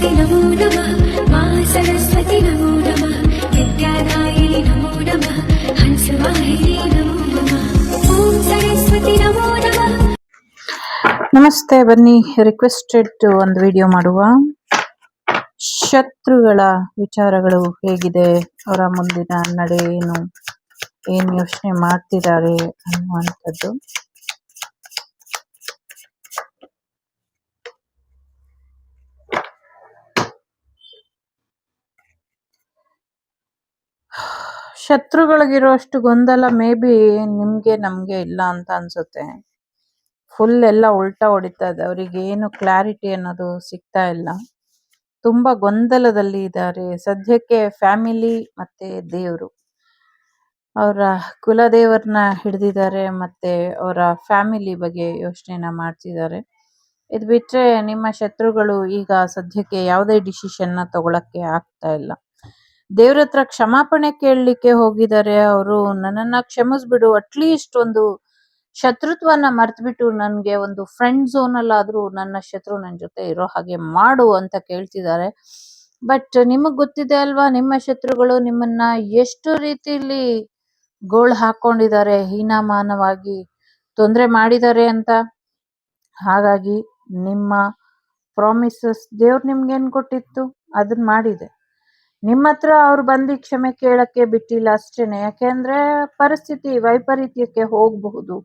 सरस्वती नमो नमः मा सरस्वती नमो नमः विद्यादायिनि नमो नमः हंसवाहिनी नमो नमः ॐ सरस्वती नमो नमः। ನಮಸ್ತೆ, ಬನ್ನಿ ರಿಕ್ವೆಸ್ಟೆಡ್ ಒಂದು ವಿಡಿಯೋ ಮಾಡುವ. ಶತ್ರುಗಳ ವಿಚಾರಗಳು ಹೇಗಿದೆ, ಅವರ ಮುಂದಿನ ನಡೆ ಏನು ಯೋಚನೆ ಮಾಡ್ತಿದ್ದಾರೆ ಅನ್ನುವಂಥದ್ದು. ಶತ್ರುಗಳಿಗಿರುವಷ್ಟು ಗೊಂದಲ ಮೇ ಬಿ ನಮ್ಗೆ ಇಲ್ಲ ಅಂತ ಅನ್ಸುತ್ತೆ. ಫುಲ್ ಎಲ್ಲ ಉಲ್ಟಾ ಹೊಡಿತಾ ಇದೆ. ಅವರಿಗೆ ಏನು ಕ್ಲಾರಿಟಿ ಅನ್ನೋದು ಸಿಗ್ತಾ ಇಲ್ಲ. ತುಂಬಾ ಗೊಂದಲದಲ್ಲಿ ಇದ್ದಾರೆ. ಸದ್ಯಕ್ಕೆ ಫ್ಯಾಮಿಲಿ ಮತ್ತೆ ದೇವರು, ಅವರ ಕುಲದೇವರನ್ನ ಹಿಡಿದಿದ್ದಾರೆ ಮತ್ತೆ ಅವರ ಫ್ಯಾಮಿಲಿ ಬಗ್ಗೆ ಯೋಚನೆನ ಮಾಡ್ತಿದ್ದಾರೆ. ಇದು ಬಿಟ್ರೆ ನಿಮ್ಮ ಶತ್ರುಗಳು ಈಗ ಸದ್ಯಕ್ಕೆ ಯಾವುದೇ ಡಿಸಿಷನ್ನ ತಗೊಳಕ್ಕೆ ಆಗ್ತಾ ಇಲ್ಲ. ದೇವ್ರ ಹತ್ರ ಕ್ಷಮಾಪಣೆ ಕೇಳಲಿಕ್ಕೆ ಹೋಗಿದ್ದಾರೆ. ಅವರು ನನ್ನನ್ನ ಕ್ಷಮಿಸ್ಬಿಡು, ಅಟ್ಲೀಸ್ಟ್ ಒಂದು ಶತ್ರುತ್ವನ ಮರ್ತ್ಬಿಟ್ಟು ನನ್ಗೆ ಒಂದು ಫ್ರೆಂಡ್ ಝೋನ್ ಅಲ್ಲಾದ್ರೂ ನನ್ನ ಶತ್ರು ನನ್ನ ಜೊತೆ ಇರೋ ಹಾಗೆ ಮಾಡು ಅಂತ ಕೇಳ್ತಿದ್ದಾರೆ. ಬಟ್ ನಿಮಗ್ ಗೊತ್ತಿದೆ ಅಲ್ವಾ, ನಿಮ್ಮ ಶತ್ರುಗಳು ನಿಮ್ಮನ್ನ ಎಷ್ಟು ರೀತಿಲಿ ಗೋಳ್ ಹಾಕೊಂಡಿದ್ದಾರೆ, ಹೀನಾಮಾನವಾಗಿ ತೊಂದರೆ ಮಾಡಿದ್ದಾರೆ ಅಂತ. ಹಾಗಾಗಿ ನಿಮ್ಮ ಪ್ರಾಮಿಸಸ್ ದೇವ್ರು ನಿಮ್ಗೇನ್ ಕೊಟ್ಟಿತ್ತು ಅದನ್ನ ಮಾಡಿದೆ. ನಿಮ್ಮ ಹತ್ರ ಅವ್ರು ಬಂದು ಕ್ಷಮೆ ಕೇಳಕ್ಕೆ ಬಿಟ್ಟಿಲ್ಲ ಅಷ್ಟೇನೆ. ಯಾಕೆಂದ್ರೆ ಪರಿಸ್ಥಿತಿ ವೈಪರೀತ್ಯಕ್ಕೆ ಹೋಗಬಹುದು,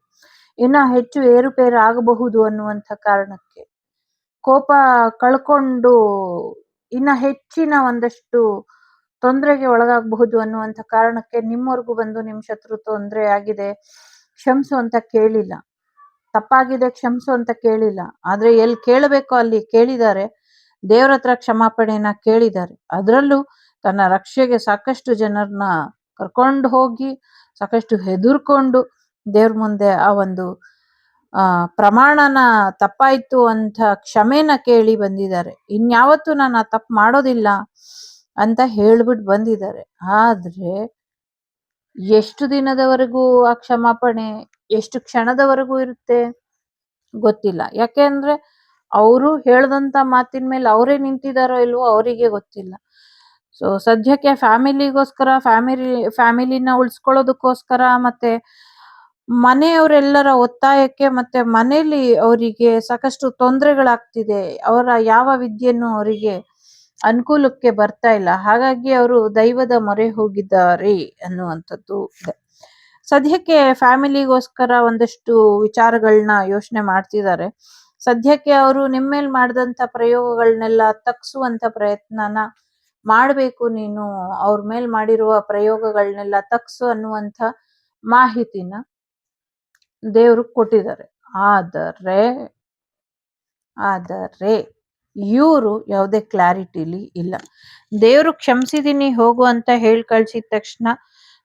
ಇನ್ನ ಹೆಚ್ಚು ಏರುಪೇರು ಆಗಬಹುದು ಅನ್ನುವಂಥ ಕಾರಣಕ್ಕೆ, ಕೋಪ ಕಳ್ಕೊಂಡು ಇನ್ನ ಹೆಚ್ಚಿನ ಒಂದಷ್ಟು ತೊಂದರೆಗೆ ಒಳಗಾಗಬಹುದು ಅನ್ನುವಂಥ ಕಾರಣಕ್ಕೆ ನಿಮ್ಮವರೆಗೂ ಬಂದು ನಿಮ್ಮ ಶತ್ರು ತೊಂದರೆ ಆಗಿದೆ ಕ್ಷಮಿಸು ಅಂತ ಕೇಳಿಲ್ಲ, ತಪ್ಪಾಗಿದೆ ಕ್ಷಮಿಸು ಅಂತ ಕೇಳಿಲ್ಲ. ಆದ್ರೆ ಎಲ್ಲಿ ಕೇಳಬೇಕೋ ಅಲ್ಲಿ ಕೇಳಿದ್ದಾರೆ. ದೇವ್ರ ಹತ್ರ ಕ್ಷಮಾಪಣೆನ ಕೇಳಿದ್ದಾರೆ. ಅದರಲ್ಲೂ ತನ್ನ ರಕ್ಷೆಗೆ ಸಾಕಷ್ಟು ಜನರನ್ನ ಕರ್ಕೊಂಡು ಹೋಗಿ ಸಾಕಷ್ಟು ಹೆದರ್ಕೊಂಡು ದೇವ್ರ ಮುಂದೆ ಆ ಒಂದು ಪ್ರಮಾಣನ ತಪ್ಪಾಯ್ತು ಅಂತ ಕ್ಷಮೆನ ಕೇಳಿ ಬಂದಿದ್ದಾರೆ. ಇನ್ಯಾವತ್ತೂ ನಾನು ಆ ತಪ್ಪು ಮಾಡೋದಿಲ್ಲ ಅಂತ ಹೇಳ್ಬಿಟ್ಟು ಬಂದಿದ್ದಾರೆ. ಆದ್ರೆ ಎಷ್ಟು ದಿನದವರೆಗೂ ಆ ಕ್ಷಮಾಪಣೆ, ಎಷ್ಟು ಕ್ಷಣದವರೆಗೂ ಇರುತ್ತೆ ಗೊತ್ತಿಲ್ಲ. ಯಾಕೆಂದ್ರೆ ಅವರು ಹೇಳ್ದಂತ ಮಾತಿನ ಮೇಲೆ ಅವರೇ ನಿಂತಿದಾರೋ ಇಲ್ವೋ ಅವರಿಗೆ ಗೊತ್ತಿಲ್ಲ. ಸೊ ಸದ್ಯಕ್ಕೆ ಫ್ಯಾಮಿಲಿಗೋಸ್ಕರ, ಫ್ಯಾಮಿಲಿನ ಉಳಿಸ್ಕೊಳ್ಳೋದಕ್ಕೋಸ್ಕರ ಮತ್ತೆ ಮನೆಯವರೆಲ್ಲರ ಒತ್ತಾಯಕ್ಕೆ ಮತ್ತೆ ಮನೇಲಿ ಅವರಿಗೆ ಸಾಕಷ್ಟು ತೊಂದರೆಗಳಾಗ್ತಿದೆ. ಅವರ ಯಾವ ವಿದ್ಯೆಯನ್ನು ಅವರಿಗೆ ಅನುಕೂಲಕ್ಕೆ ಬರ್ತಾ ಇಲ್ಲ. ಹಾಗಾಗಿ ಅವರು ದೈವದ ಮೊರೆ ಹೋಗಿದ್ದಾರೆ ಅನ್ನುವಂಥದ್ದು ಇದೆ. ಸದ್ಯಕ್ಕೆ ಫ್ಯಾಮಿಲಿಗೋಸ್ಕರ ಒಂದಷ್ಟು ವಿಚಾರಗಳನ್ನ ಯೋಚನೆ ಮಾಡ್ತಿದ್ದಾರೆ. ಸದ್ಯಕ್ಕೆ ಅವರು ನಿಮ್ಮೇಲ್ ಮಾಡಿದಂತ ಪ್ರಯೋಗಗಳನ್ನೆಲ್ಲ ತಗ್ಸುವಂತ ಪ್ರಯತ್ನನ ಮಾಡ್ಬೇಕು. ನೀನು ಅವ್ರ ಮೇಲ್ ಮಾಡಿರುವ ಪ್ರಯೋಗಗಳನ್ನೆಲ್ಲ ತಗ್ಸು ಅನ್ನುವಂಥ ಮಾಹಿತಿನ ದೇವ್ರು ಕೊಟ್ಟಿದ್ದಾರೆ. ಆದರೆ ಇವರು ಯಾವುದೇ ಕ್ಲಾರಿಟಿಲಿ ಇಲ್ಲ. ದೇವ್ರು ಕ್ಷಮಿಸಿದೀನಿ ಹೋಗು ಅಂತ ಹೇಳಿ ಕಳ್ಸಿದ ತಕ್ಷಣ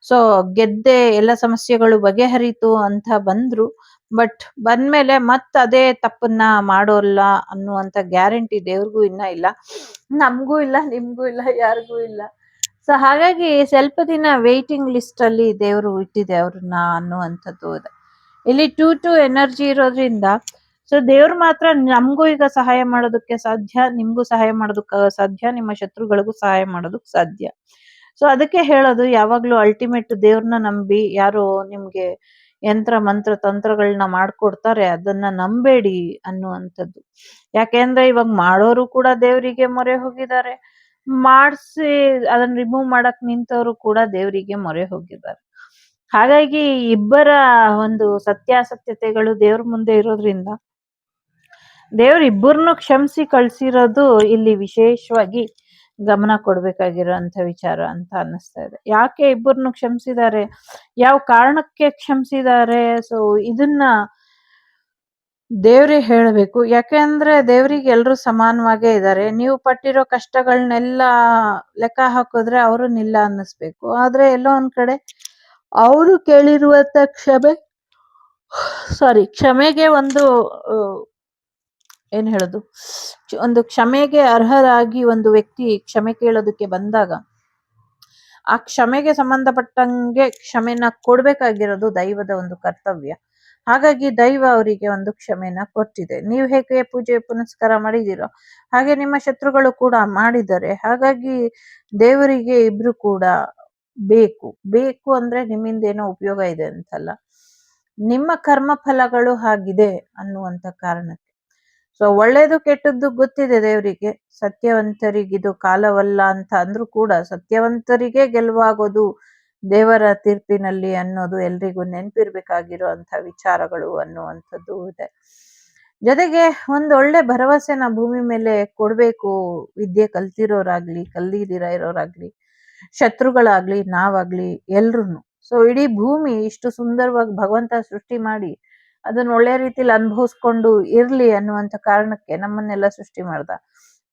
ಸೊ ಗೆದ್ದೆ, ಎಲ್ಲ ಸಮಸ್ಯೆಗಳು ಬಗೆಹರಿತು ಅಂತ ಬಂದ್ರು. ಬಟ್ ಬಂದ್ಮೇಲೆ ಮತ್ ಅದೇ ತಪ್ಪನ್ನ ಮಾಡೋಲ್ಲ ಅನ್ನುವಂತ ಗ್ಯಾರಂಟಿ ದೇವ್ರಿಗೂ ಇನ್ನ ಇಲ್ಲ, ನಮಗೂ ಇಲ್ಲ, ನಿಮ್ಗೂ ಇಲ್ಲ, ಯಾರಿಗೂ ಇಲ್ಲ. ಸೊ ಹಾಗಾಗಿ ಸ್ವಲ್ಪ ದಿನ ವೇಟಿಂಗ್ ಲಿಸ್ಟ್ ಅಲ್ಲಿ ದೇವ್ರು ಇಟ್ಟಿದೆ ಅವ್ರನ್ನ ಅನ್ನುವಂಥದ್ದು ಇದೆ. ಇಲ್ಲಿ 2 ಎನರ್ಜಿ ಇರೋದ್ರಿಂದ ಸೊ ದೇವ್ರು ಮಾತ್ರ ನಮಗೂ ಈಗ ಸಹಾಯ ಮಾಡೋದಕ್ಕೆ ಸಾಧ್ಯ, ನಿಮ್ಗೂ ಸಹಾಯ ಮಾಡೋದಕ್ಕೆ ಸಾಧ್ಯ, ನಿಮ್ಮ ಶತ್ರುಗಳಿಗೂ ಸಹಾಯ ಮಾಡೋದಕ್ಕೆ ಸಾಧ್ಯ. ಸೊ ಅದಕ್ಕೆ ಹೇಳೋದು, ಯಾವಾಗ್ಲೂ ಅಲ್ಟಿಮೇಟ್ ದೇವ್ರನ್ನ ನಂಬಿ. ಯಾರು ನಿಮ್ಗೆ ಯಂತ್ರ ಮಂತ್ರ ತಂತ್ರಗಳನ್ನ ಮಾಡ್ಕೊಡ್ತಾರೆ ಅದನ್ನ ನಂಬೇಡಿ ಅನ್ನುವಂಥದ್ದು. ಯಾಕೆಂದ್ರೆ ಇವಾಗ ಮಾಡೋರು ಕೂಡ ದೇವರಿಗೆ ಮೊರೆ ಹೋಗಿದ್ದಾರೆ, ಮಾಡಿಸಿ ಅದನ್ನ ರಿಮೂವ್ ಮಾಡಕ್ ನಿಂತವರು ಕೂಡ ದೇವರಿಗೆ ಮೊರೆ ಹೋಗಿದ್ದಾರೆ. ಹಾಗಾಗಿ ಇಬ್ಬರ ಒಂದು ಸತ್ಯಾಸತ್ಯತೆಗಳು ದೇವ್ರ ಮುಂದೆ ಇರೋದ್ರಿಂದ ದೇವ್ರ ಇಬ್ಬರನ್ನು ಕ್ಷಮಿಸಿ ಕಳ್ಸಿರೋದು ಇಲ್ಲಿ ವಿಶೇಷವಾಗಿ ಗಮನ ಕೊಡ್ಬೇಕಾಗಿರೋಂಥ ವಿಚಾರ ಅಂತ ಅನ್ನಿಸ್ತಾ ಇದೆ. ಯಾಕೆ ಇಬ್ಬರನ್ನು ಕ್ಷಮಿಸಿದ್ದಾರೆ, ಯಾವ ಕಾರಣಕ್ಕೆ ಕ್ಷಮಿಸಿದ್ದಾರೆ, ಸೊ ಇದನ್ನ ದೇವ್ರೇ ಹೇಳಬೇಕು. ಯಾಕೆಂದ್ರೆ ದೇವ್ರಿಗೆ ಎಲ್ರು ಸಮಾನವಾಗೇ ಇದ್ದಾರೆ. ನೀವು ಪಟ್ಟಿರೋ ಕಷ್ಟಗಳನ್ನೆಲ್ಲ ಲೆಕ್ಕ ಹಾಕಿದ್ರೆ ಅವ್ರನ್ನಿಲ್ಲ ಅನ್ನಿಸ್ಬೇಕು. ಆದ್ರೆ ಎಲ್ಲೋ ಒಂದ್ ಕಡೆ ಅವರು ಕೇಳಿರುವಂತ ಕ್ಷಮೆಗೆ ಒಂದು ಏನ್ ಹೇಳೋದು, ಒಂದು ಕ್ಷಮೆಗೆ ಅರ್ಹರಾಗಿ ಒಂದು ವ್ಯಕ್ತಿ ಕ್ಷಮೆ ಕೇಳೋದಕ್ಕೆ ಬಂದಾಗ ಆ ಕ್ಷಮೆಗೆ ಸಂಬಂಧಪಟ್ಟಂಗೆ ಕ್ಷಮೆನ ಕೊಡ್ಬೇಕಾಗಿರೋದು ದೈವದ ಒಂದು ಕರ್ತವ್ಯ. ಹಾಗಾಗಿ ದೈವ ಅವರಿಗೆ ಒಂದು ಕ್ಷಮೆನ ಕೊಟ್ಟಿದೆ. ನೀವು ಹೇಗೆ ಪೂಜೆ ಪುನಸ್ಕಾರ ಮಾಡಿದಿರೋ ಹಾಗೆ ನಿಮ್ಮ ಶತ್ರುಗಳು ಕೂಡ ಮಾಡಿದ್ದಾರೆ. ಹಾಗಾಗಿ ದೇವರಿಗೆ ಇಬ್ರು ಕೂಡ ಬೇಕು. ಬೇಕು ಅಂದ್ರೆ ನಿಮ್ಮಿಂದ ಏನೋ ಉಪಯೋಗ ಇದೆ ಅಂತಲ್ಲ, ನಿಮ್ಮ ಕರ್ಮ ಫಲಗಳು ಹಾಗಿದೆ ಅನ್ನುವಂತ ಕಾರಣಕ್ಕೆ. ಸೊ ಒಳ್ಳೇದು ಕೆಟ್ಟದ್ದು ಗೊತ್ತಿದೆ ದೇವರಿಗೆ. ಸತ್ಯವಂತರಿಗಿದು ಕಾಲವಲ್ಲ ಅಂತ ಅಂದ್ರೂ ಕೂಡ ಸತ್ಯವಂತರಿಗೆ ಗೆಲುವಾಗೋದು ದೇವರ ತೀರ್ಪಿನಲ್ಲಿ ಅನ್ನೋದು ಎಲ್ರಿಗೂ ನೆನಪಿರ್ಬೇಕಾಗಿರೋ ಅಂತ ವಿಚಾರಗಳು ಅನ್ನುವಂಥದ್ದು ಇದೆ. ಜೊತೆಗೆ ಒಂದು ಒಳ್ಳೆ ಭರವಸೆನ ಭೂಮಿ ಮೇಲೆ ಕೊಡ್ಬೇಕು. ವಿದ್ಯೆ ಕಲ್ತಿರೋರಾಗ್ಲಿ ಕಲ್ದಿದಿರ ಇರೋರಾಗ್ಲಿ, ಶತ್ರುಗಳಾಗ್ಲಿ ನಾವಾಗ್ಲಿ ಎಲ್ರುನು. ಸೊ ಇಡೀ ಭೂಮಿ ಇಷ್ಟು ಸುಂದರವಾಗಿ ಭಗವಂತ ಸೃಷ್ಟಿ ಮಾಡಿ ಅದನ್ನ ಒಳ್ಳೆ ರೀತಿಲಿ ಅನುಭವಿಸ್ಕೊಂಡು ಇರ್ಲಿ ಅನ್ನುವಂತ ಕಾರಣಕ್ಕೆ ನಮ್ಮನ್ನೆಲ್ಲ ಸೃಷ್ಟಿ ಮಾಡ್ದ.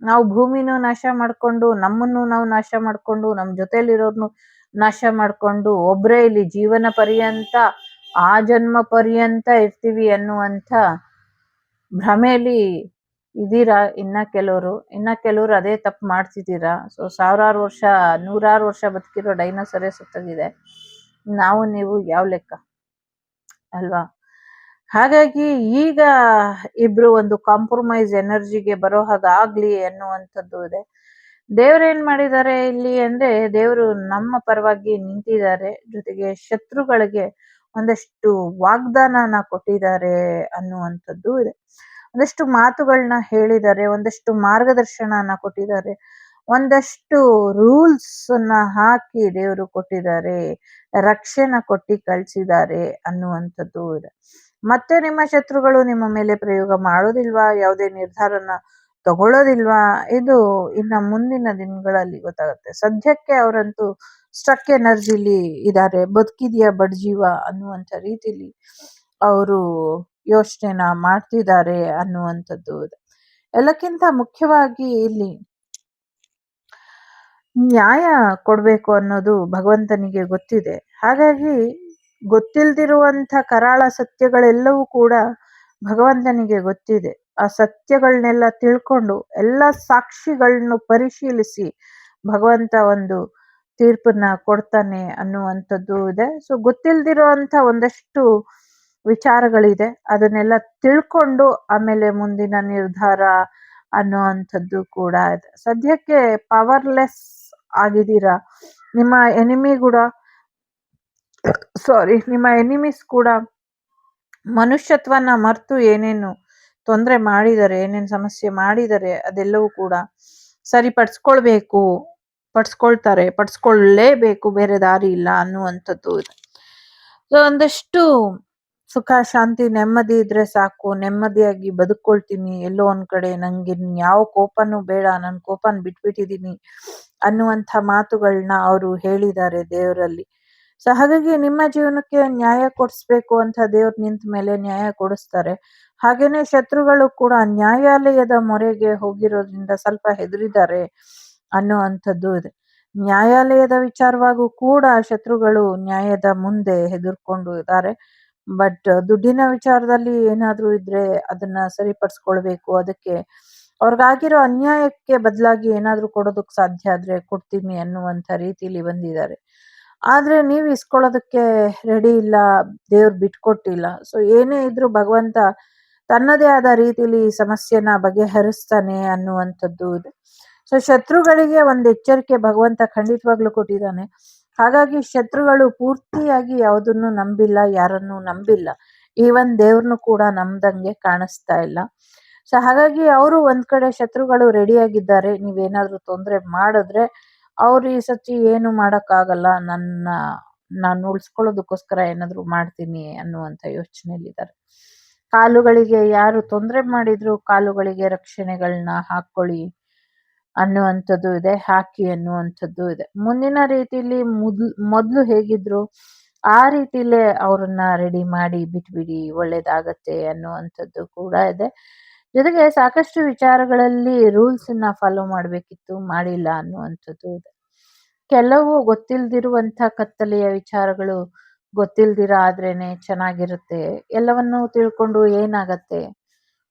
ನಾವು ಭೂಮಿನೂ ನಾಶ ಮಾಡ್ಕೊಂಡು ನಮ್ಮನ್ನು ನಾವು ನಾಶ ಮಾಡ್ಕೊಂಡು ನಮ್ ಜೊತೆಲಿರೋರ್ನು ನಾಶ ಮಾಡ್ಕೊಂಡು ಒಬ್ರೇ ಇಲ್ಲಿ ಜೀವನ ಪರ್ಯಂತ ಆ ಜನ್ಮ ಪರ್ಯಂತ ಇರ್ತೀವಿ ಅನ್ನುವಂಥ ಭ್ರಮೆಯಲ್ಲಿ ಇದೀರಾ. ಇನ್ನ ಕೆಲವರು ಅದೇ ತಪ್ಪು ಮಾಡ್ತಿದ್ದೀರಾ. ಸೊ ಸಾವಿರಾರು ವರ್ಷ 100 ವರ್ಷ ಬದುಕಿರೋ ಡೈನೋಸರೇ ಸುತ್ತೋಗಿದೆ. ನಾವು ನೀವು ಯಾವ ಲೆಕ್ಕ ಅಲ್ವಾ? ಹಾಗಾಗಿ ಈಗ ಇಬ್ರು ಒಂದು ಕಾಂಪ್ರಮೈಸ್ ಎನರ್ಜಿಗೆ ಬರೋ ಹಾಗಾಗ್ಲಿ ಅನ್ನುವಂಥದ್ದು ಇದೆ. ದೇವ್ರೇನ್ ಮಾಡಿದ್ದಾರೆ ಇಲ್ಲಿ ಅಂದ್ರೆ, ದೇವರು ನಮ್ಮ ಪರವಾಗಿ ನಿಂತಿದ್ದಾರೆ. ಜೊತೆಗೆ ಶತ್ರುಗಳಿಗೆ ಒಂದಷ್ಟು ವಾಗ್ದಾನನ ಕೊಟ್ಟಿದ್ದಾರೆ ಅನ್ನುವಂಥದ್ದು ಇದೆ. ಒಂದಷ್ಟು ಮಾತುಗಳನ್ನ ಹೇಳಿದ್ದಾರೆ, ಒಂದಷ್ಟು ಮಾರ್ಗದರ್ಶನನ ಕೊಟ್ಟಿದ್ದಾರೆ, ಒಂದಷ್ಟು ರೂಲ್ಸ್ ಅನ್ನ ಹಾಕಿ ದೇವರು ಕೊಟ್ಟಿದ್ದಾರೆ, ರಕ್ಷೆನ ಕೊಟ್ಟಿ ಕಳ್ಸಿದ್ದಾರೆ ಅನ್ನುವಂಥದ್ದು ಇದೆ. ಮತ್ತೆ ನಿಮ್ಮ ಶತ್ರುಗಳು ನಿಮ್ಮ ಮೇಲೆ ಪ್ರಯೋಗ ಮಾಡೋದಿಲ್ವಾ, ಯಾವುದೇ ನಿರ್ಧಾರನ ತಗೊಳ್ಳೋದಿಲ್ವಾ, ಇದು ಇನ್ನ ಮುಂದಿನ ದಿನಗಳಲ್ಲಿ ಗೊತ್ತಾಗುತ್ತೆ. ಸದ್ಯಕ್ಕೆ ಅವರಂತೂ ಸ್ಟ್ರಕ್ ಎನರ್ಜಿಲಿ ಇದ್ದಾರೆ. ಬದುಕಿದ್ಯಾ ಬಡ್ಜೀವ ಅನ್ನುವಂಥ ರೀತಿಲಿ ಅವರು ಯೋಚನೆನ ಮಾಡ್ತಿದ್ದಾರೆ ಅನ್ನುವಂಥದ್ದು ಇದೆ. ಎಲ್ಲಕ್ಕಿಂತ ಮುಖ್ಯವಾಗಿ ಇಲ್ಲಿ ನ್ಯಾಯ ಕೊಡ್ಬೇಕು ಅನ್ನೋದು ಭಗವಂತನಿಗೆ ಗೊತ್ತಿದೆ. ಹಾಗಾಗಿ ಗೊತ್ತಿಲ್ದಿರುವಂಥ ಕರಾಳ ಸತ್ಯಗಳೆಲ್ಲವೂ ಕೂಡ ಭಗವಂತನಿಗೆ ಗೊತ್ತಿದೆ. ಆ ಸತ್ಯಗಳನ್ನೆಲ್ಲ ತಿಳ್ಕೊಂಡು ಎಲ್ಲ ಸಾಕ್ಷಿಗಳನ್ನು ಪರಿಶೀಲಿಸಿ ಭಗವಂತ ಒಂದು ತೀರ್ಪನ್ನ ಕೊಡ್ತಾನೆ ಅನ್ನುವಂಥದ್ದು ಇದೆ. ಸೊ ಗೊತ್ತಿಲ್ದಿರುವಂಥ ಒಂದಷ್ಟು ವಿಚಾರಗಳಿದೆ, ಅದನ್ನೆಲ್ಲ ತಿಳ್ಕೊಂಡು ಆಮೇಲೆ ಮುಂದಿನ ನಿರ್ಧಾರ ಅನ್ನುವಂಥದ್ದು ಕೂಡ ಇದೆ. ಸದ್ಯಕ್ಕೆ ಪವರ್ಲೆಸ್ ಆಗಿದ್ದೀರಾ. ನಿಮ್ಮ ನಿಮ್ಮ ಎನಿಮೀಸ್ ಕೂಡ ಮನುಷ್ಯತ್ವನ ಮರೆತು ಏನೇನು ತೊಂದರೆ ಮಾಡಿದ್ದಾರೆ, ಏನೇನು ಸಮಸ್ಯೆ ಮಾಡಿದ್ದಾರೆ ಅದೆಲ್ಲವೂ ಕೂಡ ಪಡಿಸ್ಕೊಳ್ತಾರೆ, ಪಡಿಸ್ಕೊಳ್ಳೇಬೇಕು, ಬೇರೆ ದಾರಿ ಇಲ್ಲ ಅನ್ನುವಂಥದ್ದು ಇದೆ. ಸೊ ಒಂದಷ್ಟು ಸುಖ ಶಾಂತಿ ನೆಮ್ಮದಿ ಇದ್ರೆ ಸಾಕು, ನೆಮ್ಮದಿಯಾಗಿ ಬದುಕೊಳ್ತೀನಿ, ಎಲ್ಲೋ ಒಂದ್ ಕಡೆ ನಂಗೆ ಯಾವ ಕೋಪನೂ ಬೇಡ, ನನ್ ಕೋಪನ ಬಿಟ್ಬಿಟ್ಟಿದೀನಿ ಅನ್ನುವಂಥ ಮಾತುಗಳನ್ನ ಅವರು ಹೇಳಿದ್ದಾರೆ ದೇವರಲ್ಲಿ. ಸೊ ಹಾಗಾಗಿ ನಿಮ್ಮ ಜೀವನಕ್ಕೆ ನ್ಯಾಯ ಕೊಡಿಸ್ಬೇಕು ಅಂತ ದೇವ್ರು ನಿಂತ ಮೇಲೆ ನ್ಯಾಯ ಕೊಡಿಸ್ತಾರೆ. ಹಾಗೇನೆ ಶತ್ರುಗಳು ಕೂಡ ನ್ಯಾಯಾಲಯದ ಮೊರೆಗೆ ಹೋಗಿರೋದ್ರಿಂದ ಸ್ವಲ್ಪ ಹೆದರಿದ್ದಾರೆ ಅನ್ನುವಂಥದ್ದು ಇದೆ. ನ್ಯಾಯಾಲಯದ ವಿಚಾರವಾಗೂ ಕೂಡ ಶತ್ರುಗಳು ನ್ಯಾಯದ ಮುಂದೆ ಹೆದರ್ಕೊಂಡು ಇದ್ದಾರೆ. ಬಟ್ ದುಡ್ಡಿನ ವಿಚಾರದಲ್ಲಿ ಏನಾದ್ರೂ ಇದ್ರೆ ಅದನ್ನ ಸರಿಪಡಿಸ್ಕೊಳ್ಬೇಕು. ಅದಕ್ಕೆ ಅವ್ರಿಗಾಗಿರೋ ಅನ್ಯಾಯಕ್ಕೆ ಬದಲಾಗಿ ಏನಾದ್ರೂ ಕೊಡೋದಕ್ಕೆ ಸಾಧ್ಯ ಆದ್ರೆ ಕೊಡ್ತೀನಿ ಅನ್ನುವಂಥ ರೀತಿಲಿ ಬಂದಿದ್ದಾರೆ. ಆದ್ರೆ ನೀವು ಇಸ್ಕೊಳ್ಳೋದಕ್ಕೆ ರೆಡಿ ಇಲ್ಲ, ದೇವ್ರು ಬಿಟ್ಕೊಟ್ಟಿಲ್ಲ. ಸೊ ಏನೇ ಇದ್ರೂ ಭಗವಂತ ತನ್ನದೇ ಆದ ರೀತಿಲಿ ಸಮಸ್ಯೆನ ಬಗೆಹರಿಸ್ತಾನೆ ಅನ್ನುವಂಥದ್ದು ಇದೆ. ಸೊ ಶತ್ರುಗಳಿಗೆ ಒಂದು ಎಚ್ಚರಿಕೆ ಭಗವಂತ ಖಂಡಿತವಾಗ್ಲೂ ಕೊಟ್ಟಿದ್ದಾನೆ. ಹಾಗಾಗಿ ಶತ್ರುಗಳು ಪೂರ್ತಿಯಾಗಿ ಯಾವುದನ್ನು ನಂಬಿಲ್ಲ, ಯಾರನ್ನು ನಂಬಿಲ್ಲ, ಈವನ್ ದೇವ್ರನ್ನು ಕೂಡ ನಂಬ್ದಂಗೆ ಕಾಣಿಸ್ತಾ ಇಲ್ಲ. ಸೊ ಹಾಗಾಗಿ ಅವರು ಒಂದ್ ಕಡೆ ಶತ್ರುಗಳು ರೆಡಿಯಾಗಿದ್ದಾರೆ. ನೀವೇನಾದ್ರೂ ತೊಂದರೆ ಮಾಡಿದ್ರೆ ಅವ್ರು ಈ ಸತಿ ಏನು ಮಾಡಕ್ಕಾಗಲ್ಲ, ನಾನು ಉಳಿಸ್ಕೊಳ್ಳೋದಕ್ಕೋಸ್ಕರ ಏನಾದ್ರು ಮಾಡ್ತೀನಿ ಅನ್ನುವಂಥ ಯೋಚನೆಯಲ್ಲಿದ್ದಾರೆ. ಕಾಲುಗಳಿಗೆ ಯಾರು ತೊಂದರೆ ಮಾಡಿದ್ರು ಕಾಲುಗಳಿಗೆ ರಕ್ಷಣೆಗಳನ್ನ ಹಾಕೊಳ್ಳಿ ಅನ್ನುವಂಥದ್ದು ಇದೆ, ಹಾಕಿ ಅನ್ನುವಂಥದ್ದು ಇದೆ. ಮುಂದಿನ ರೀತಿಲಿ ಮೊದ್ಲು ಹೇಗಿದ್ರು ಆ ರೀತಿಲೇ ಅವ್ರನ್ನ ರೆಡಿ ಮಾಡಿ ಬಿಟ್ಬಿಡಿ, ಒಳ್ಳೇದಾಗತ್ತೆ ಅನ್ನುವಂಥದ್ದು ಕೂಡ ಇದೆ. ಜೊತೆಗೆ ಸಾಕಷ್ಟು ವಿಚಾರಗಳಲ್ಲಿ ರೂಲ್ಸ್ ನ ಫಾಲೋ ಮಾಡ್ಬೇಕಿತ್ತು, ಮಾಡಿಲ್ಲ ಅನ್ನುವಂಥದ್ದು ಇದೆ. ಕೆಲವು ಗೊತ್ತಿಲ್ದಿರುವಂತ ಕತ್ತಲೆಯ ವಿಚಾರಗಳು ಗೊತ್ತಿಲ್ದಿರ ಆದ್ರೇನೆ ಚೆನ್ನಾಗಿರುತ್ತೆ. ಎಲ್ಲವನ್ನೂ ತಿಳ್ಕೊಂಡು ಏನಾಗತ್ತೆ,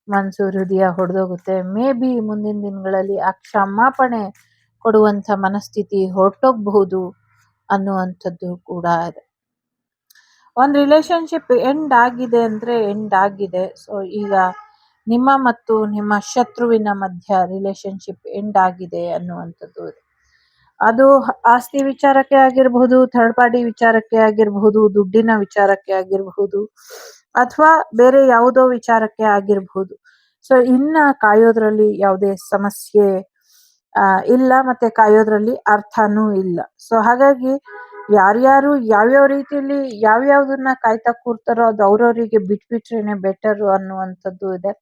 ಮನ್ಸು ಹೃದಯ ಹೊಡೆದೋಗುತ್ತೆ. ಮೇ ಬಿ ಮುಂದಿನ ದಿನಗಳಲ್ಲಿ ಆ ಕ್ಷಮಾಪಣೆ ಕೊಡುವಂತ ಮನಸ್ಥಿತಿ ಹೊರಟೋಗ್ಬಹುದು ಅನ್ನುವಂಥದ್ದು ಕೂಡ ಇದೆ. ಒಂದು ರಿಲೇಶನ್‌ಶಿಪ್ ಎಂಡ್ ಆಗಿದೆ ಅಂದ್ರೆ ಎಂಡ್ ಆಗಿದೆ. ಸೊ ಈಗ ನಿಮ್ಮ ಮತ್ತು ನಿಮ್ಮ ಶತ್ರುವಿನ ಮಧ್ಯ ರಿಲೇಶನ್‌ಶಿಪ್ ಎಂಡ್ ಆಗಿದೆ ಅನ್ನುವಂಥದ್ದು ಇದೆ. ಅದು ಆಸ್ತಿ ವಿಚಾರಕ್ಕೆ ಆಗಿರಬಹುದು, ಥರ್ಡ್ ಪಾರ್ಟಿ ವಿಚಾರಕ್ಕೆ ಆಗಿರಬಹುದು, ದುಡ್ಡಿನ ವಿಚಾರಕ್ಕೆ ಆಗಿರಬಹುದು, ಅಥವಾ ಬೇರೆ ಯಾವುದೋ ವಿಚಾರಕ್ಕೆ ಆಗಿರಬಹುದು. ಸೊ ಇನ್ನ ಕಾಯೋದ್ರಲ್ಲಿ ಯಾವುದೇ ಸಮಸ್ಯೆ ಇಲ್ಲ, ಮತ್ತೆ ಕಾಯೋದ್ರಲ್ಲಿ ಅರ್ಥನೂ ಇಲ್ಲ. ಸೊ ಹಾಗಾಗಿ ಯಾರ್ಯಾರು ಯಾವ್ಯಾವ ರೀತಿಯಲ್ಲಿ ಯಾವ್ಯಾವ್ದನ್ನ ಕಾಯ್ತಾ ಕೂರ್ತಾರೋ ಅದು ಅವ್ರವ್ರಿಗೆ ಬಿಟ್ಬಿಟ್ರೇನೆ ಬೆಟರ್ ಅನ್ನುವಂಥದ್ದು ಇದೆ.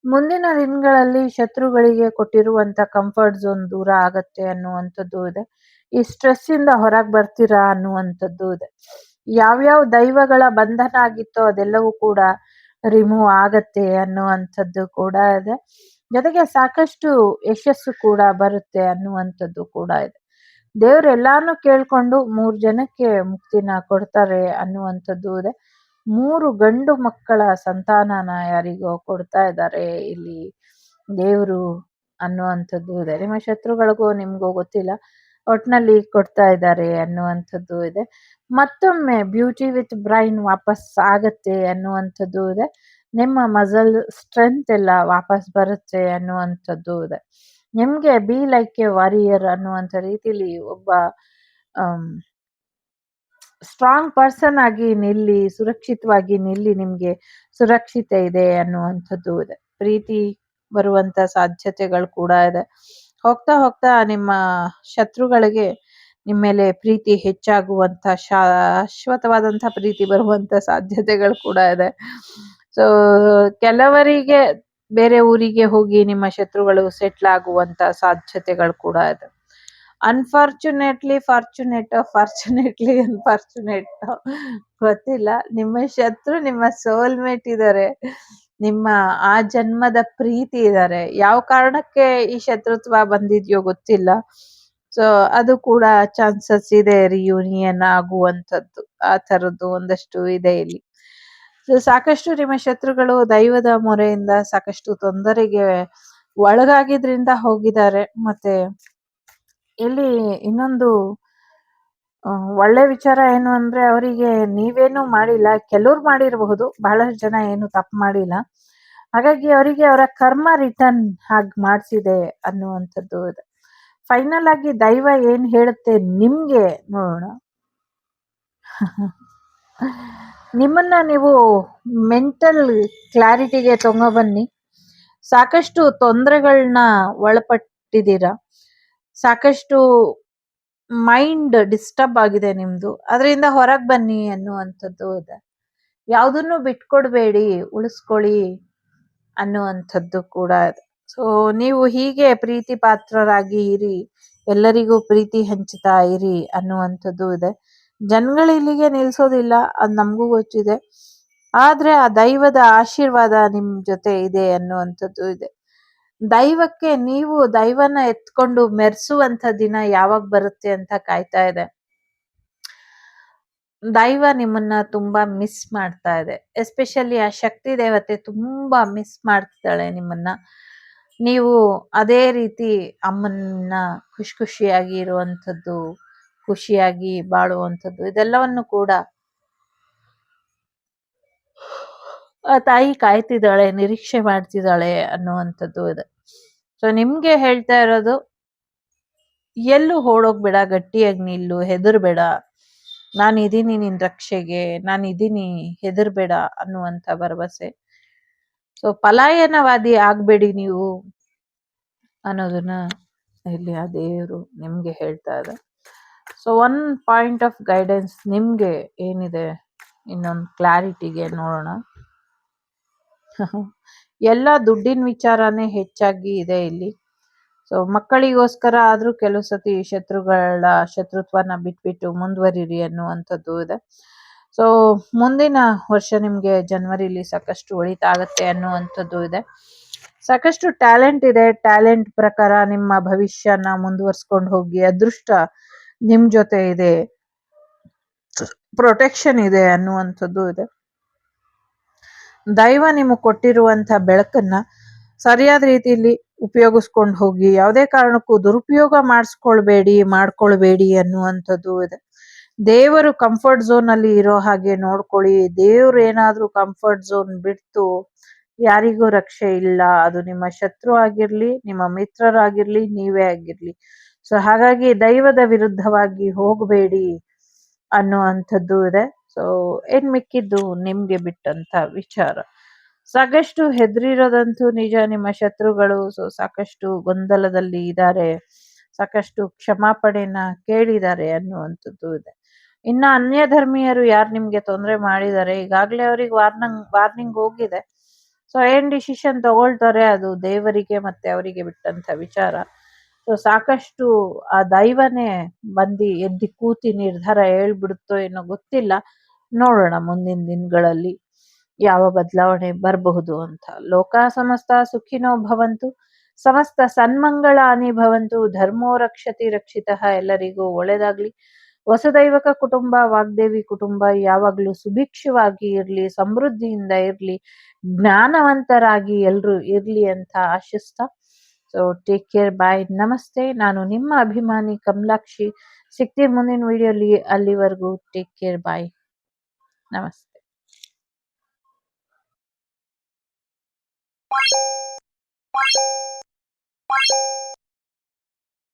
ಮುಂದಿನ ದಿನಗಳಲ್ಲಿ ಶತ್ರುಗಳಿಗೆ ಕೊಟ್ಟಿರುವಂತ ಕಂಫರ್ಟ್ ಝೋನ್ ದೂರ ಆಗತ್ತೆ ಅನ್ನುವಂಥದ್ದು ಇದೆ. ಈ ಸ್ಟ್ರೆಸ್ ಇಂದ ಹೊರಗೆ ಬರ್ತೀರಾ ಅನ್ನುವಂಥದ್ದು ಇದೆ. ಯಾವ್ಯಾವ ದೈವಗಳ ಬಂಧನ ಆಗಿತ್ತೋ ಅದೆಲ್ಲವೂ ಕೂಡ ರಿಮೂವ್ ಆಗತ್ತೆ ಅನ್ನುವಂಥದ್ದು ಕೂಡ ಇದೆ. ಜೊತೆಗೆ ಸಾಕಷ್ಟು ಯಶಸ್ಸು ಕೂಡ ಬರುತ್ತೆ ಅನ್ನುವಂಥದ್ದು ಕೂಡ ಇದೆ. ದೇವ್ರು ಎಲ್ಲಾನು ಕೇಳ್ಕೊಂಡು 3 ಜನಕ್ಕೆ ಮುಕ್ತಿನ ಕೊಡ್ತಾರೆ ಅನ್ನುವಂಥದ್ದು ಇದೆ. 3 ಗಂಡು ಮಕ್ಕಳ ಸಂತಾನನ ಯಾರಿಗೋ ಕೊಡ್ತಾ ಇದ್ದಾರೆ ಇಲ್ಲಿ ದೇವ್ರು ಅನ್ನುವಂಥದ್ದು ಇದೆ. ನಿಮ್ಮ ಶತ್ರುಗಳಿಗೂ ನಿಮ್ಗೂ ಗೊತ್ತಿಲ್ಲ, ಒಟ್ನಲ್ಲಿ ಕೊಡ್ತಾ ಇದ್ದಾರೆ ಅನ್ನುವಂಥದ್ದು ಇದೆ. ಮತ್ತೊಮ್ಮೆ ಬ್ಯೂಟಿ ವಿತ್ ಬ್ರೈನ್ ವಾಪಸ್ ಆಗತ್ತೆ ಅನ್ನುವಂಥದ್ದು ಇದೆ. ನಿಮ್ಮ ಮಸಲ್ ಸ್ಟ್ರೆಂತ್ ಎಲ್ಲ ವಾಪಸ್ ಬರುತ್ತೆ ಅನ್ನುವಂಥದ್ದು ಇದೆ. ನಿಮ್ಗೆ ಬಿ ಲೈಕ್ ಎ ವಾರಿಯರ್ ಅನ್ನುವಂಥ ರೀತಿಲಿ ಒಬ್ಬ ಸ್ಟ್ರಾಂಗ್ ಪರ್ಸನ್ ಆಗಿ ನಿಲ್ಲಿ, ಸುರಕ್ಷಿತವಾಗಿ ನಿಲ್ಲಿ, ನಿಮ್ಗೆ ಸುರಕ್ಷಿತೆ ಇದೆ ಅನ್ನುವಂಥದ್ದು ಇದೆ. ಪ್ರೀತಿ ಬರುವಂತ ಸಾಧ್ಯತೆಗಳು ಕೂಡ ಇದೆ. ಹೋಗ್ತಾ ಹೋಗ್ತಾ ನಿಮ್ಮ ಶತ್ರುಗಳಿಗೆ ನಿಮ್ಮ ಮೇಲೆ ಪ್ರೀತಿ ಹೆಚ್ಚಾಗುವಂತ ಶಾಶ್ವತವಾದಂತ ಪ್ರೀತಿ ಬರುವಂತ ಸಾಧ್ಯತೆಗಳು ಕೂಡ ಇದೆ. ಸೊ ಕೆಲವರಿಗೆ ಬೇರೆ ಊರಿಗೆ ಹೋಗಿ ನಿಮ್ಮ ಶತ್ರುಗಳು ಸೆಟ್ಲ್ ಆಗುವಂತ ಸಾಧ್ಯತೆಗಳು ಕೂಡ ಇದೆ. ಅನ್ಫಾರ್ಚುನೇಟ್ಲಿ ಫಾರ್ಚುನೇಟ್ಲಿ ಅನ್ಫಾರ್ಚುನೇಟ್ ಗೊತ್ತಿಲ್ಲ, ನಿಮ್ಮ ಶತ್ರು ನಿಮ್ಮ ಸೋಲ್ಮೇಟ್ ಇದ್ದಾರೆ, ನಿಮ್ಮ ಆ ಜನ್ಮದ ಪ್ರೀತಿ ಇದ್ದಾರೆ. ಯಾವ ಕಾರಣಕ್ಕೆ ಈ ಶತ್ರುತ್ವ ಬಂದಿದ್ಯೋ ಗೊತ್ತಿಲ್ಲ. ಸೊ ಅದು ಕೂಡ ಚಾನ್ಸಸ್ ಇದೆ ರಿಯೂನಿಯನ್ ಆಗುವಂಥದ್ದು. ಆ ಥರದ್ದು ಒಂದಷ್ಟು ಇದೆ ಇಲ್ಲಿ. ಸೊ ಸಾಕಷ್ಟು ನಿಮ್ಮ ಶತ್ರುಗಳು ದೈವದ ಮೊರೆಯಿಂದ ಸಾಕಷ್ಟು ತೊಂದರೆಗೆ ಒಳಗಾಗಿದ್ರಿಂದ ಹೋಗಿದ್ದಾರೆ. ಮತ್ತೆ ಇಲ್ಲಿ ಇನ್ನೊಂದು ಒಳ್ಳೆ ವಿಚಾರ ಏನು ಅಂದ್ರೆ ಅವರಿಗೆ ನೀವೇನು ಮಾಡಿಲ್ಲ, ಕೆಲವ್ರು ಮಾಡಿರಬಹುದು, ಬಹಳಷ್ಟು ಜನ ಏನು ತಪ್ಪು ಮಾಡಿಲ್ಲ. ಹಾಗಾಗಿ ಅವರಿಗೆ ಅವರ ಕರ್ಮ ರಿಟರ್ನ್ ಹಾಗೆ ಮಾಡಿಸಿದೆ ಅನ್ನುವಂಥದ್ದು ಇದೆ. ಫೈನಲ್ ಆಗಿ ದೈವ ಏನ್ ಹೇಳುತ್ತೆ ನಿಮ್ಗೆ ನೋಡೋಣ. ನಿಮ್ಮನ್ನ ನೀವು ಮೆಂಟಲ್ ಕ್ಲಾರಿಟಿಗೆ ತಗೊಬನ್ನಿ. ಸಾಕಷ್ಟು ತೊಂದರೆಗಳನ್ನ ಒಳಪಟ್ಟಿದ್ದೀರಾ, ಸಾಕಷ್ಟು ಮೈಂಡ್ ಡಿಸ್ಟರ್ಬ್ ಆಗಿದೆ ನಿಮ್ದು, ಅದರಿಂದ ಹೊರಗೆ ಬನ್ನಿ ಅನ್ನುವಂಥದ್ದು ಇದೆ. ಯಾವುದನ್ನು ಬಿಟ್ಕೊಡ್ಬೇಡಿ, ಉಳಿಸ್ಕೊಳ್ಳಿ ಅನ್ನುವಂಥದ್ದು ಕೂಡ ಇದೆ. ಸೊ ನೀವು ಹೀಗೆ ಪ್ರೀತಿ ಪಾತ್ರರಾಗಿ ಇರಿ, ಎಲ್ಲರಿಗೂ ಪ್ರೀತಿ ಹಂಚ್ತಾ ಇರಿ ಅನ್ನುವಂಥದ್ದು ಇದೆ. ಜನಗಳು ಇಲ್ಲಿಗೆ ನಿಲ್ಸೋದಿಲ್ಲ, ಅದು ನಮಗೂ ಗೊತ್ತಿದೆ. ಆದ್ರೆ ಆ ದೈವದ ಆಶೀರ್ವಾದ ನಿಮ್ ಜೊತೆ ಇದೆ ಅನ್ನುವಂಥದ್ದು ಇದೆ. ದೈವಕ್ಕೆ ನೀವು ದೈವನ ಎತ್ಕೊಂಡು ಮೆರೆಸುವಂತ ದಿನ ಯಾವಾಗ ಬರುತ್ತೆ ಅಂತ ಕಾಯ್ತಾ ಇದೆ. ದೈವ ನಿಮ್ಮನ್ನ ತುಂಬಾ ಮಿಸ್ ಮಾಡ್ತಾ ಇದೆ. ಎಸ್ಪೆಷಲಿ ಆ ಶಕ್ತಿ ದೇವತೆ ತುಂಬಾ ಮಿಸ್ ಮಾಡ್ತಿದ್ದಾಳೆ ನಿಮ್ಮನ್ನ. ನೀವು ಅದೇ ರೀತಿ ಅಮ್ಮನ್ನ ಖುಷಿಯಾಗಿ ಇರುವಂಥದ್ದು, ಖುಷಿಯಾಗಿ ಬಾಳುವಂಥದ್ದು, ಇದೆಲ್ಲವನ್ನು ಕೂಡ ಆ ತಾಯಿ ಕಾಯ್ತಿದ್ದಾಳೆ, ನಿರೀಕ್ಷೆ ಮಾಡ್ತಿದ್ದಾಳೆ ಅನ್ನುವಂಥದ್ದು ಇದೆ. ಸೊ ನಿಮ್ಗೆ ಹೇಳ್ತಾ ಇರೋದು, ಎಲ್ಲೂ ಓಡೋಗ್ಬೇಡ, ಗಟ್ಟಿಯಾಗಿ ನಿಲ್ಲು, ಹೆದರ್ಬೇಡ, ನಾನಿದ್ದೀನಿ ನಿನ್ ರಕ್ಷೆಗೆ, ನಾನಿದ್ದೀನಿ, ಹೆದರ್ಬೇಡ ಅನ್ನುವಂಥ ಭರವಸೆ. ಸೊ ಪಲಾಯನವಾದಿ ಆಗ್ಬೇಡಿ ನೀವು ಅನ್ನೋದನ್ನ ಇಲ್ಲಿ ಆ ದೇವರು ನಿಮ್ಗೆ ಹೇಳ್ತಾ ಇದೆ. ಸೊ 1 ಪಾಯಿಂಟ್ ಆಫ್ ಗೈಡೆನ್ಸ್ ನಿಮ್ಗೆ ಏನಿದೆ, ಇನ್ನೊಂದು ಕ್ಲಾರಿಟಿಗೆ ನೋಡೋಣ. ಎಲ್ಲ ದುಡ್ಡಿನ ವಿಚಾರನೇ ಹೆಚ್ಚಾಗಿ ಇದೆ ಇಲ್ಲಿ. ಸೊ ಮಕ್ಕಳಿಗೋಸ್ಕರ ಆದ್ರೂ ಕೆಲವು ಸತಿ ಶತ್ರುಗಳ ಶತ್ರುತ್ವನ ಬಿಟ್ಬಿಟ್ಟು ಮುಂದುವರಿರಿ ಅನ್ನುವಂಥದ್ದು ಇದೆ. ಸೊ ಮುಂದಿನ ವರ್ಷ ನಿಮ್ಗೆ ಜನವರಿಲಿ ಸಾಕಷ್ಟು ಒಳಿತಾಗತ್ತೆ ಅನ್ನುವಂಥದ್ದು ಇದೆ. ಸಾಕಷ್ಟು ಟ್ಯಾಲೆಂಟ್ ಇದೆ, ಟ್ಯಾಲೆಂಟ್ ಪ್ರಕಾರ ನಿಮ್ಮ ಭವಿಷ್ಯನ ಮುಂದುವರ್ಸ್ಕೊಂಡು ಹೋಗಿ. ಅದೃಷ್ಟ ನಿಮ್ ಜೊತೆ ಇದೆ, ಪ್ರೊಟೆಕ್ಷನ್ ಇದೆ ಅನ್ನುವಂಥದ್ದು ಇದೆ. ದೈವ ನಿಮಗೆ ಕೊಟ್ಟಿರುವಂತ ಬೆಳಕನ್ನ ಸರಿಯಾದ ರೀತಿಯಲ್ಲಿ ಉಪಯೋಗಿಸ್ಕೊಂಡು ಹೋಗಿ, ಯಾವುದೇ ಕಾರಣಕ್ಕೂ ದುರುಪಯೋಗ ಮಾಡ್ಕೊಳ್ಬೇಡಿ ಅನ್ನುವಂಥದ್ದು ಇದೆ. ದೇವರು ಕಂಫರ್ಟ್ ಝೋನ್ ಅಲ್ಲಿ ಇರೋ ಹಾಗೆ ನೋಡ್ಕೊಳ್ಳಿ. ದೇವ್ರು ಏನಾದ್ರೂ ಕಂಫರ್ಟ್ ಝೋನ್ ಬಿಟ್ಟು ಯಾರಿಗೂ ರಕ್ಷೆ ಇಲ್ಲ. ಅದು ನಿಮ್ಮ ಶತ್ರು ಆಗಿರ್ಲಿ, ನಿಮ್ಮ ಮಿತ್ರರಾಗಿರ್ಲಿ, ನೀವೇ ಆಗಿರ್ಲಿ. ಸೊ ಹಾಗಾಗಿ ದೈವದ ವಿರುದ್ಧವಾಗಿ ಹೋಗಬೇಡಿ ಅನ್ನುವಂಥದ್ದು ಇದೆ. ಸೊ ಏನ್ ಮಿಕ್ಕಿದ್ದು ನಿಮ್ಗೆ ಬಿಟ್ಟಂತ ವಿಚಾರ. ಸಾಕಷ್ಟು ಹೆದರಿರೋದಂತೂ ನಿಜ. ನಿಮ್ಮ ಶತ್ರುಗಳು ಸಾಕಷ್ಟು ಗೊಂದಲದಲ್ಲಿ ಇದ್ದಾರೆ, ಸಾಕಷ್ಟು ಕ್ಷಮಾಪಣೆನ ಕೇಳಿದ್ದಾರೆ ಅನ್ನುವಂಥದ್ದು ಇದೆ. ಇನ್ನ ಅನ್ಯ ಧರ್ಮೀಯರು ಯಾರು ನಿಮ್ಗೆ ತೊಂದರೆ ಮಾಡಿದ್ದಾರೆ, ಈಗಾಗ್ಲೇ ಅವ್ರಿಗೆ ವಾರ್ನಿಂಗ್ ಹೋಗಿದೆ. ಸೊ ಏನ್ ಡಿಸಿಷನ್ ತಗೊಳ್ತಾರೆ ಅದು ದೇವರಿಗೆ ಮತ್ತೆ ಅವರಿಗೆ ಬಿಟ್ಟಂತ ವಿಚಾರ. ಸೊ ಸಾಕಷ್ಟು ಆ ದೈವನೇ ಬಂದು ಎದ್ದಿ ಕೂತಿ ನಿರ್ಧಾರ ಹೇಳ್ಬಿಡುತ್ತೋ ಏನೋ ಗೊತ್ತಿಲ್ಲ. ನೋಡೋಣ ಮುಂದಿನ ದಿನಗಳಲ್ಲಿ ಯಾವ ಬದಲಾವಣೆ ಬರಬಹುದು ಅಂತ. ಲೋಕ ಸಮಸ್ತ ಸುಖಿನೋ ಭವಂತು, ಸಮಸ್ತ ಸನ್ಮಂಗಳಾನಿ ಭವಂತು, ಧರ್ಮೋ ರಕ್ಷತಿ ರಕ್ಷಿತಃ. ಎಲ್ಲರಿಗೂ ಒಳ್ಳೇದಾಗ್ಲಿ. ವಸುದೈವಕ ಕುಟುಂಬ, ವಾಗ್ದೇವಿ ಕುಟುಂಬ ಯಾವಾಗ್ಲೂ ಸುಭಿಕ್ಷವಾಗಿ ಇರ್ಲಿ, ಸಮೃದ್ಧಿಯಿಂದ ಇರ್ಲಿ, ಜ್ಞಾನವಂತರಾಗಿ ಎಲ್ರು ಇರ್ಲಿ ಅಂತ ಆಶಿಸ್ತಾ. ಸೊ ಟೇಕ್ ಕೇರ್, ಬಾಯ್, ನಮಸ್ತೆ. ನಾನು ನಿಮ್ಮ ಅಭಿಮಾನಿ ಕಮಲಾಕ್ಷಿ. ಸಿಗ್ತೀನಿ ಮುಂದಿನ ವಿಡಿಯೋಲಿ. ಅಲ್ಲಿವರೆಗೂ ಟೇಕ್ ಕೇರ್, ಬಾಯ್, ನಮಸ್ತೆ.